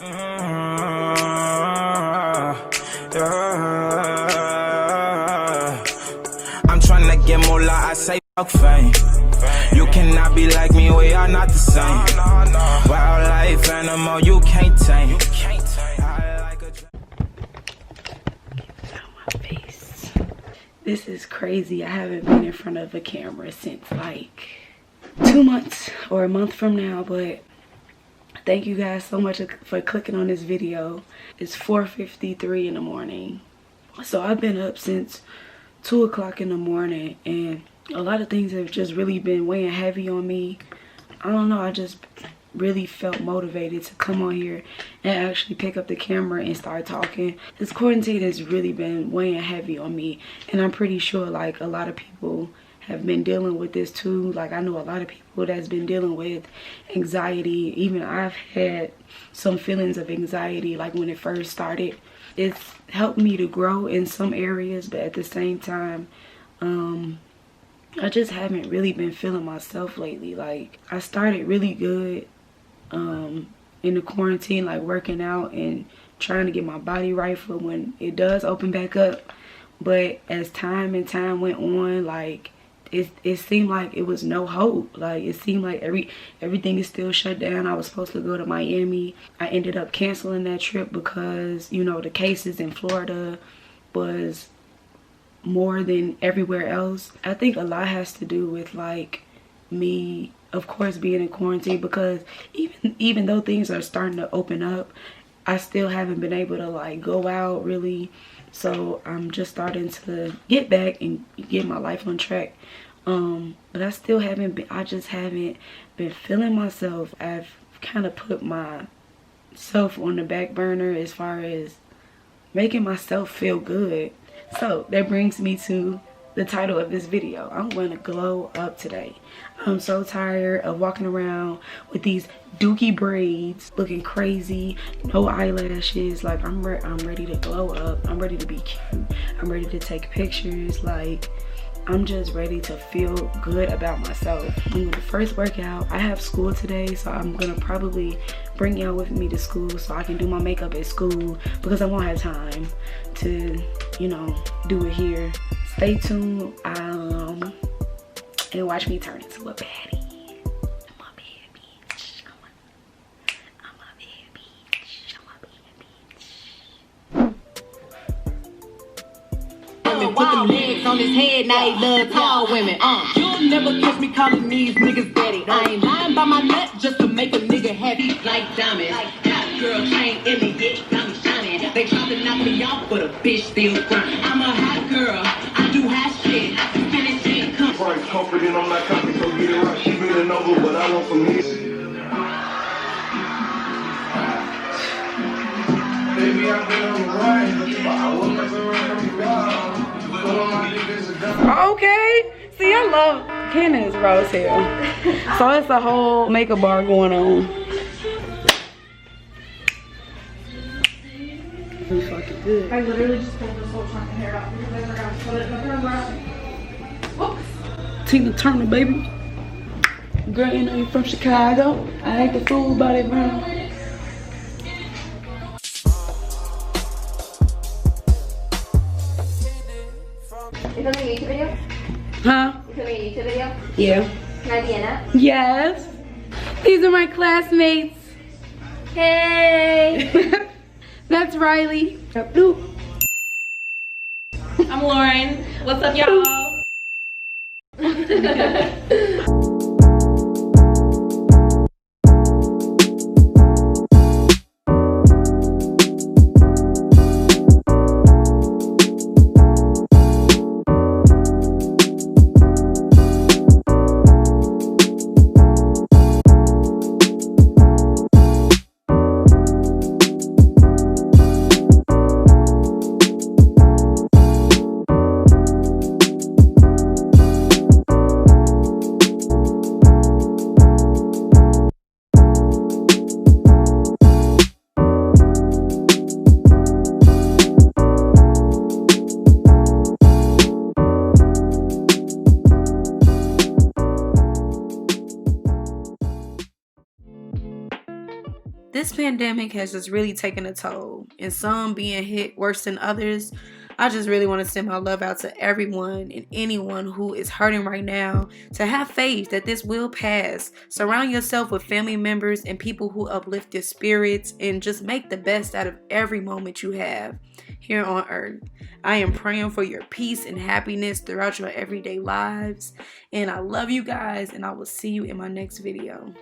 I'm trying to get more like I say fuck fame. You cannot be like me, we are not the same. Wildlife animal, you can't tame. This is crazy. I haven't been in front of a camera since like 2 months or a month from now, but thank you guys so much for clicking on this video. It's 4:53 in the morning. So I've been up since 2 o'clock in the morning, and a lot of things have just really been weighing heavy on me. I don't know, I just really felt motivated to come on here and actually pick up the camera and start talking. This quarantine has really been weighing heavy on me, and I'm pretty sure like a lot of people have been dealing with this too. Like I know a lot of people that's been dealing with anxiety. Even I've had some feelings of anxiety like when it first started. It's helped me to grow in some areas, but at the same time I just haven't really been feeling myself lately. Like I started really good in the quarantine, like working out and trying to get my body right for when it does open back up. But as time went on, like it seemed like it was no hope. Like it seemed like everything is still shut down. I was supposed to go to Miami. I ended up canceling that trip because, you know, the cases in Florida was more than everywhere else. I think a lot has to do with like me, of course, being in quarantine, because even though things are starting to open up, I still haven't been able to like go out really. So I'm just starting to get back and get my life on track. But I still haven't been, I just haven't been feeling myself. I've kind of put myself on the back burner as far as making myself feel good. So that brings me to the title of this video. I'm going to glow up today. I'm so tired of walking around with these dookie braids, looking crazy, no eyelashes. Like I'm ready to glow up. I'm ready to be cute. I'm ready to take pictures. Like I'm just ready to feel good about myself. I'm gonna first work out. I have school today, so I'm gonna probably bring y'all with me to school so I can do my makeup at school, because I won't have time to, you know, do it here. Stay tuned and watch me turn into a baddie. I'm a bad bitch. I'm a bad bitch. I'm a bad bitch. Put them legs on his head, now he love tall women. You'll never catch me calling these niggas daddy. I ain't lying by my nut just to make a nigga happy. Like diamonds, hot girl chain in the yet, got me shining. They try to knock me off, but a bitch still crying. I'm a hot girl, I do hot shit. I can finish it. Price confident, I'm not confident, so get it right. She been over, but I want some hits. Baby, I've been on the ride, but I will never run from God. Okay, see, I love Candace Rose here. So it's a whole makeup bar going on. Really fucking good. I literally just pulled this whole chunk of hair out because I forgot to put it in the hair. Whoops. Tina Turner, baby. Girl, you know you from Chicago. I act a fool about it, bro. Is that a YouTube video? Huh? Is that a YouTube video? Yeah. Can I be in it? Yes. These are my classmates. Hey! That's Riley. I'm Lauren. What's up, y'all? pandemic has just really taken a toll, and some being hit worse than others. I just really want to send my love out to everyone and anyone who is hurting right now to have faith that this will pass. Surround yourself with family members and people who uplift your spirits, and just make the best out of every moment you have here on earth. I am praying for your peace and happiness throughout your everyday lives, and I love you guys, and I will see you in my next video.